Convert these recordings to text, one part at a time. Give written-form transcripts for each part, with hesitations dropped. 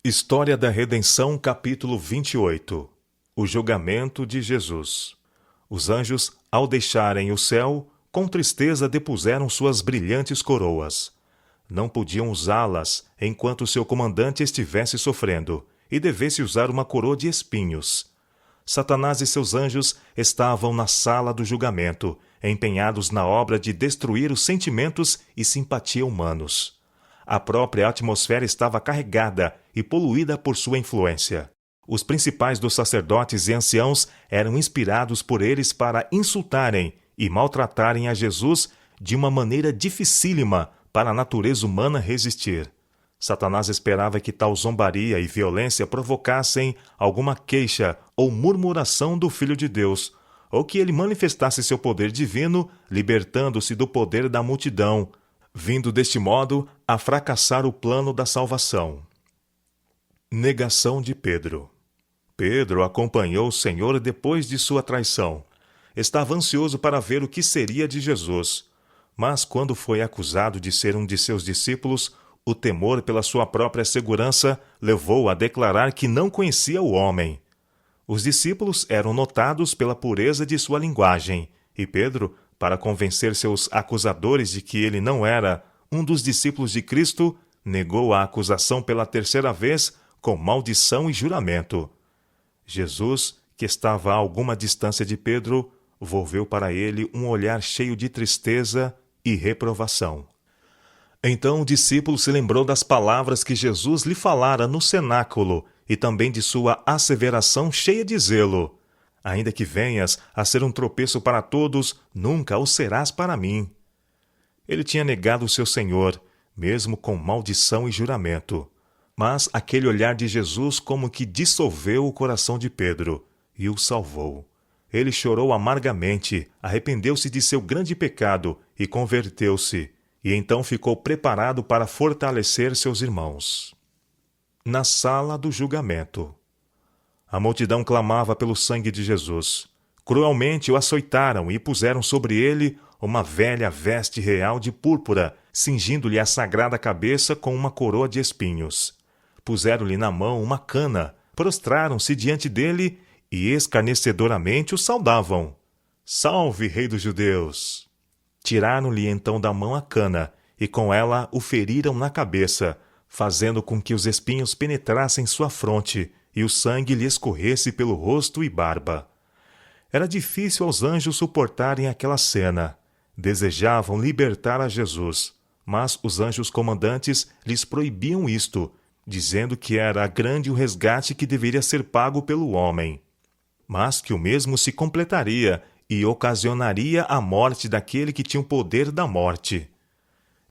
História da Redenção, capítulo 28. O julgamento de Jesus. Os anjos, ao deixarem o céu, com tristeza depuseram suas brilhantes coroas. Não podiam usá-las enquanto seu comandante estivesse sofrendo, e devesse usar uma coroa de espinhos. Satanás e seus anjos estavam na sala do julgamento, empenhados na obra de destruir os sentimentos e simpatia humanos. A própria atmosfera estava carregada e poluída por sua influência. Os principais dos sacerdotes e anciãos eram inspirados por eles para insultarem e maltratarem a Jesus de uma maneira dificílima para a natureza humana resistir. Satanás esperava que tal zombaria e violência provocassem alguma queixa ou murmuração do Filho de Deus, ou que ele manifestasse seu poder divino, libertando-se do poder da multidão, vindo deste modo a fracassar o plano da salvação. Negação de Pedro. Pedro acompanhou o Senhor depois de sua traição. Estava ansioso para ver o que seria de Jesus. Mas quando foi acusado de ser um de seus discípulos, o temor pela sua própria segurança levou-o a declarar que não conhecia o homem. Os discípulos eram notados pela pureza de sua linguagem, e Pedro, para convencer seus acusadores de que ele não era um dos discípulos de Cristo, negou a acusação pela terceira vez com maldição e juramento. Jesus, que estava a alguma distância de Pedro, volveu para ele um olhar cheio de tristeza e reprovação. Então o discípulo se lembrou das palavras que Jesus lhe falara no cenáculo e também de sua asseveração cheia de zelo: ainda que venhas a ser um tropeço para todos, nunca o serás para mim. Ele tinha negado o seu Senhor, mesmo com maldição e juramento. Mas aquele olhar de Jesus como que dissolveu o coração de Pedro e o salvou. Ele chorou amargamente, arrependeu-se de seu grande pecado e converteu-se, e então ficou preparado para fortalecer seus irmãos. Na sala do julgamento. A multidão clamava pelo sangue de Jesus. Cruelmente o açoitaram e puseram sobre ele uma velha veste real de púrpura, cingindo-lhe a sagrada cabeça com uma coroa de espinhos. Puseram-lhe na mão uma cana, prostraram-se diante dele e escarnecedoramente o saudavam: "Salve, Rei dos Judeus!" Tiraram-lhe então da mão a cana e com ela o feriram na cabeça, fazendo com que os espinhos penetrassem sua fronte e o sangue lhe escorresse pelo rosto e barba. Era difícil aos anjos suportarem aquela cena. Desejavam libertar a Jesus, mas os anjos comandantes lhes proibiam isto, dizendo que era grande o resgate que deveria ser pago pelo homem, mas que o mesmo se completaria e ocasionaria a morte daquele que tinha o poder da morte.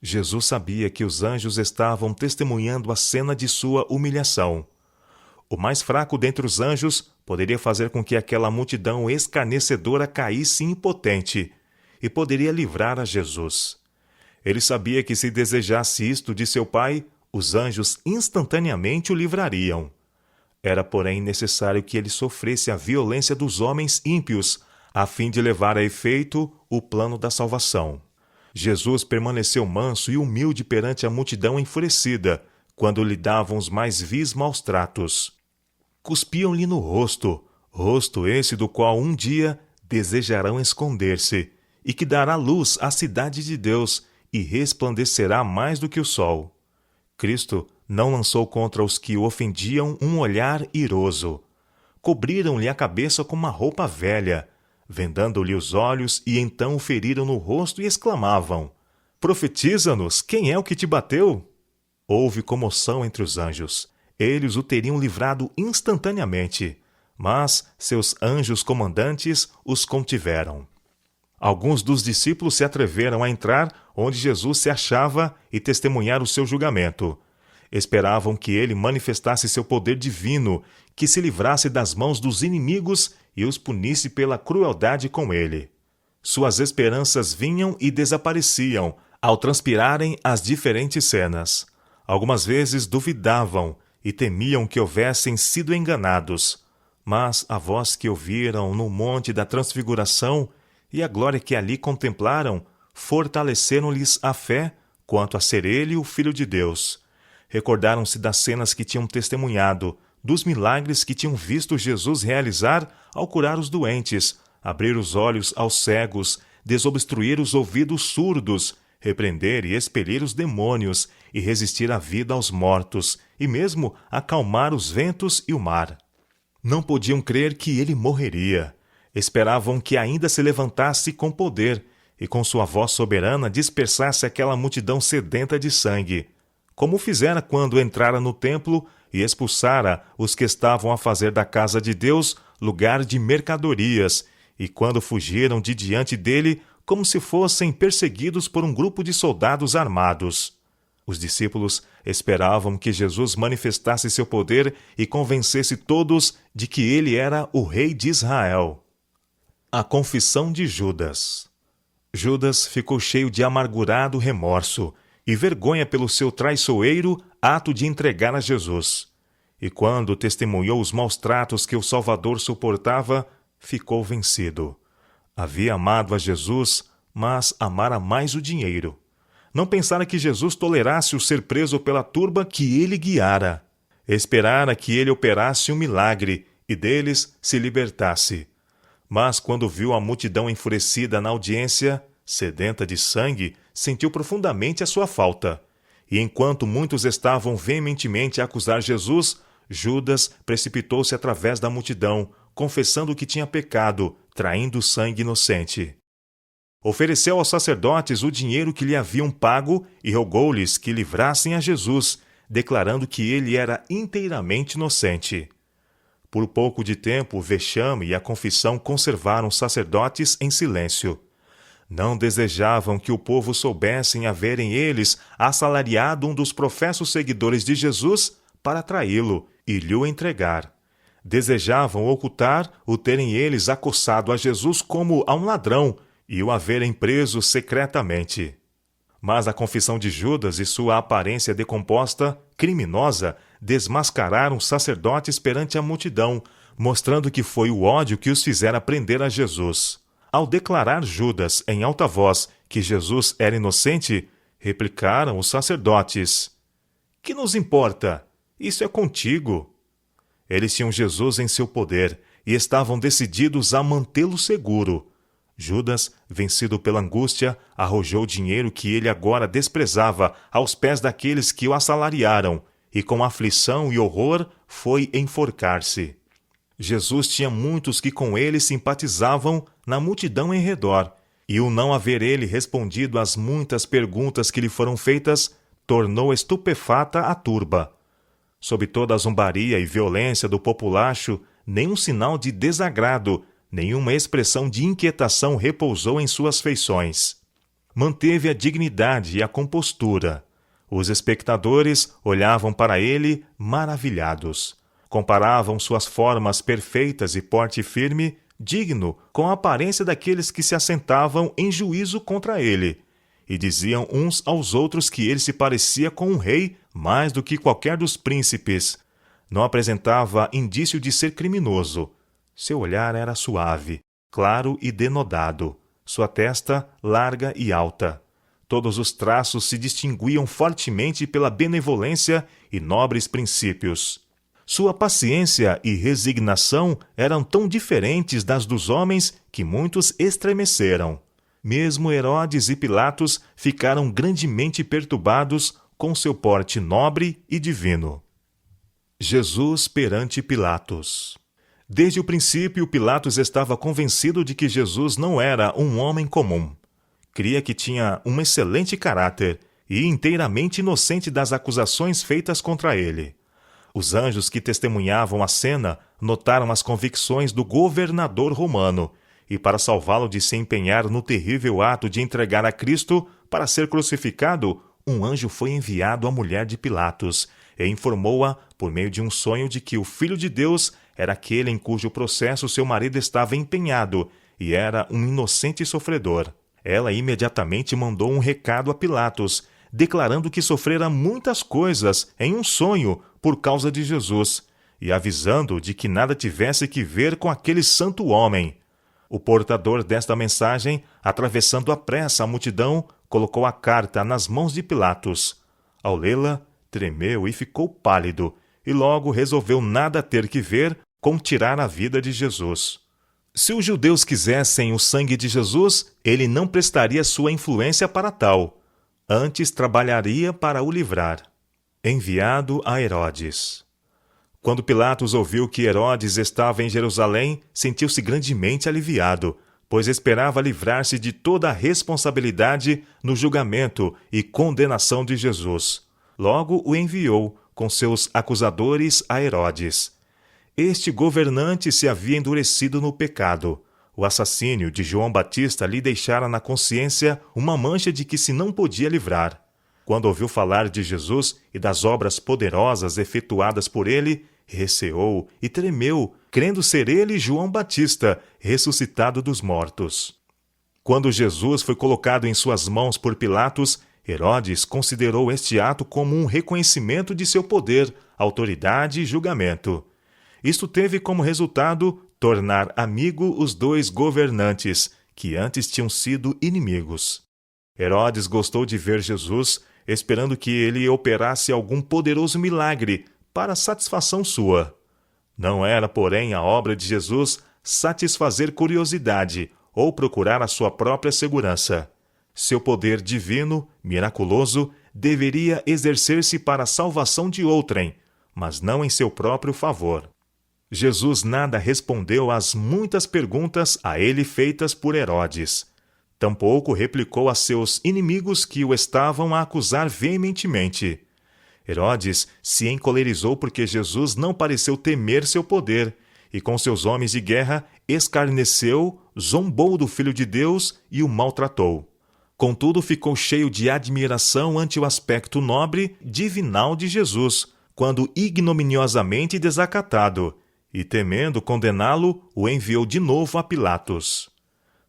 Jesus sabia que os anjos estavam testemunhando a cena de sua humilhação. O mais fraco dentre os anjos poderia fazer com que aquela multidão escarnecedora caísse impotente e poderia livrar a Jesus. Ele sabia que se desejasse isto de seu Pai, os anjos instantaneamente o livrariam. Era, porém, necessário que ele sofresse a violência dos homens ímpios, a fim de levar a efeito o plano da salvação. Jesus permaneceu manso e humilde perante a multidão enfurecida, quando lhe davam os mais vis maus tratos. Cuspiam-lhe no rosto, rosto esse do qual um dia desejarão esconder-se, e que dará luz à cidade de Deus e resplandecerá mais do que o sol. Cristo não lançou contra os que o ofendiam um olhar iroso. Cobriram-lhe a cabeça com uma roupa velha, vendando-lhe os olhos, e então o feriram no rosto e exclamavam: "Profetiza-nos, quem é o que te bateu?" Houve comoção entre os anjos. Eles o teriam livrado instantaneamente, mas seus anjos comandantes os contiveram. Alguns dos discípulos se atreveram a entrar onde Jesus se achava e testemunhar o seu julgamento. Esperavam que ele manifestasse seu poder divino, que se livrasse das mãos dos inimigos e os punisse pela crueldade com ele. Suas esperanças vinham e desapareciam ao transpirarem as diferentes cenas. Algumas vezes duvidavam e temiam que houvessem sido enganados, mas a voz que ouviram no Monte da Transfiguração e a glória que ali contemplaram fortaleceram-lhes a fé quanto a ser ele o Filho de Deus. recordaram-se das cenas que tinham testemunhado, dos milagres que tinham visto Jesus realizar ao curar os doentes, abrir os olhos aos cegos, desobstruir os ouvidos surdos, repreender e expelir os demônios e resistir à vida aos mortos, e mesmo acalmar os ventos e o mar. Não podiam crer que ele morreria. Esperavam que ainda se levantasse com poder e com sua voz soberana dispersasse aquela multidão sedenta de sangue, como fizera quando entrara no templo e expulsara os que estavam a fazer da casa de Deus lugar de mercadorias, e quando fugiram de diante dele como se fossem perseguidos por um grupo de soldados armados. Os discípulos esperavam que Jesus manifestasse seu poder e convencesse todos de que ele era o rei de Israel. A confissão de Judas. Judas ficou cheio de amargurado remorso e vergonha pelo seu traiçoeiro ato de entregar a Jesus. E quando testemunhou os maus tratos que o Salvador suportava, ficou vencido. Havia amado a Jesus, mas amara mais o dinheiro. Não pensara que Jesus tolerasse o ser preso pela turba que ele guiara. Esperara que ele operasse um milagre e deles se libertasse. Mas quando viu a multidão enfurecida na audiência, sedenta de sangue, sentiu profundamente a sua falta. E enquanto muitos estavam veementemente a acusar Jesus, Judas precipitou-se através da multidão, confessando que tinha pecado, traindo sangue inocente. Ofereceu aos sacerdotes o dinheiro que lhe haviam pago e rogou-lhes que livrassem a Jesus, declarando que ele era inteiramente inocente. Por pouco de tempo, o vexame e a confissão conservaram os sacerdotes em silêncio. Não desejavam que o povo soubessem haverem eles assalariado um dos professos seguidores de Jesus para traí-lo e lhe o entregar. Desejavam ocultar o terem eles acossado a Jesus como a um ladrão e o haverem preso secretamente. Mas a confissão de Judas e sua aparência decomposta, criminosa, desmascararam os sacerdotes perante a multidão, mostrando que foi o ódio que os fizera prender a Jesus. Ao declarar Judas em alta voz que Jesus era inocente, replicaram os sacerdotes: "Que nos importa? Isso é contigo." Eles tinham Jesus em seu poder e estavam decididos a mantê-lo seguro. Judas, vencido pela angústia, arrojou o dinheiro que ele agora desprezava aos pés daqueles que o assalariaram, e com aflição e horror foi enforcar-se. Jesus tinha muitos que com ele simpatizavam na multidão em redor, e o não haver ele respondido às muitas perguntas que lhe foram feitas tornou estupefata a turba. Sob toda a zombaria e violência do populacho, nenhum sinal de desagrado, nenhuma expressão de inquietação repousou em suas feições. Manteve a dignidade e a compostura. Os espectadores olhavam para ele maravilhados. Comparavam suas formas perfeitas e porte firme, digno, com a aparência daqueles que se assentavam em juízo contra ele, e diziam uns aos outros que ele se parecia com um rei mais do que qualquer dos príncipes. Não apresentava indício de ser criminoso. Seu olhar era suave, claro e denodado. Sua testa larga e alta. Todos os traços se distinguiam fortemente pela benevolência e nobres princípios. Sua paciência e resignação eram tão diferentes das dos homens que muitos estremeceram. Mesmo Herodes e Pilatos ficaram grandemente perturbados com seu porte nobre e divino. Jesus perante Pilatos. Desde o princípio, Pilatos estava convencido de que Jesus não era um homem comum. Cria que tinha um excelente caráter e inteiramente inocente das acusações feitas contra ele. Os anjos que testemunhavam a cena notaram as convicções do governador romano e, para salvá-lo de se empenhar no terrível ato de entregar a Cristo para ser crucificado, um anjo foi enviado à mulher de Pilatos e informou-a, por meio de um sonho, de que o Filho de Deus era aquele em cujo processo seu marido estava empenhado e era um inocente sofredor. Ela imediatamente mandou um recado a Pilatos, declarando que sofrera muitas coisas em um sonho por causa de Jesus, e avisando de que nada tivesse que ver com aquele santo homem. O portador desta mensagem, atravessando à pressa a multidão, colocou a carta nas mãos de Pilatos. Ao lê-la, tremeu e ficou pálido, e logo resolveu nada ter que ver com tirar a vida de Jesus. Se os judeus quisessem o sangue de Jesus, ele não prestaria sua influência para tal. Antes trabalharia para o livrar. Enviado a Herodes. Quando Pilatos ouviu que Herodes estava em Jerusalém, sentiu-se grandemente aliviado, pois esperava livrar-se de toda a responsabilidade no julgamento e condenação de Jesus. Logo o enviou, com seus acusadores, a Herodes. Este governante se havia endurecido no pecado. O assassínio de João Batista lhe deixara na consciência uma mancha de que se não podia livrar. Quando ouviu falar de Jesus e das obras poderosas efetuadas por ele, receou e tremeu, crendo ser ele João Batista, ressuscitado dos mortos. Quando Jesus foi colocado em suas mãos por Pilatos, Herodes considerou este ato como um reconhecimento de seu poder, autoridade e julgamento. Isto teve como resultado tornar amigo os dois governantes, que antes tinham sido inimigos. Herodes gostou de ver Jesus, esperando que ele operasse algum poderoso milagre para satisfação sua. Não era, porém, a obra de Jesus satisfazer curiosidade ou procurar a sua própria segurança. Seu poder divino, miraculoso, deveria exercer-se para a salvação de outrem, mas não em seu próprio favor. Jesus nada respondeu às muitas perguntas a ele feitas por Herodes. Tampouco replicou a seus inimigos que o estavam a acusar veementemente. Herodes se encolerizou porque Jesus não pareceu temer seu poder, e com seus homens de guerra escarneceu, zombou do Filho de Deus e o maltratou. Contudo, ficou cheio de admiração ante o aspecto nobre, divinal de Jesus, quando ignominiosamente desacatado, e temendo condená-lo, o enviou de novo a Pilatos.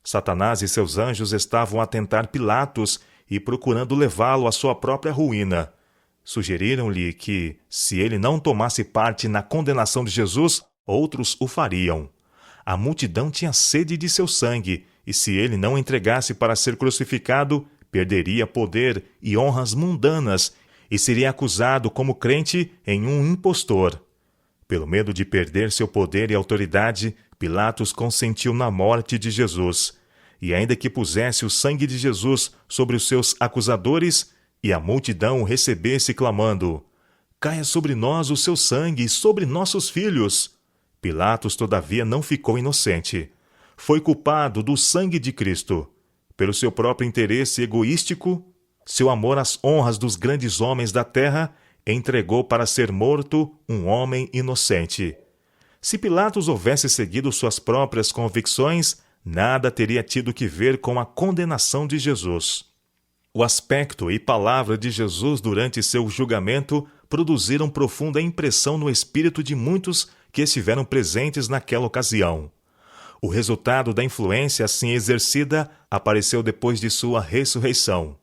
Satanás e seus anjos estavam a tentar Pilatos e procurando levá-lo à sua própria ruína. Sugeriram-lhe que, se ele não tomasse parte na condenação de Jesus, outros o fariam. A multidão tinha sede de seu sangue, e se ele não entregasse para ser crucificado, perderia poder e honras mundanas e seria acusado como crente em um impostor. Pelo medo de perder seu poder e autoridade, Pilatos consentiu na morte de Jesus, e ainda que pusesse o sangue de Jesus sobre os seus acusadores, e a multidão o recebesse clamando: "Caia sobre nós o seu sangue e sobre nossos filhos!" Pilatos, todavia, não ficou inocente. Foi culpado do sangue de Cristo. Pelo seu próprio interesse egoístico, seu amor às honras dos grandes homens da terra, entregou para ser morto um homem inocente. Se Pilatos houvesse seguido suas próprias convicções, nada teria tido que ver com a condenação de Jesus. O aspecto e palavra de Jesus durante seu julgamento produziram profunda impressão no espírito de muitos que estiveram presentes naquela ocasião. O resultado da influência assim exercida apareceu depois de sua ressurreição.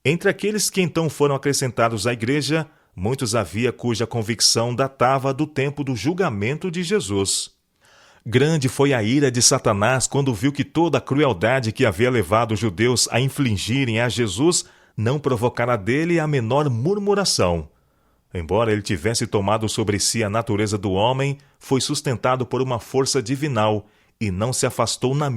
Entre aqueles que então foram acrescentados à igreja, muitos havia cuja convicção datava do tempo do julgamento de Jesus. Grande foi a ira de Satanás quando viu que toda a crueldade que havia levado os judeus a infligirem a Jesus não provocara dele a menor murmuração. Embora ele tivesse tomado sobre si a natureza do homem, foi sustentado por uma força divinal e não se afastou na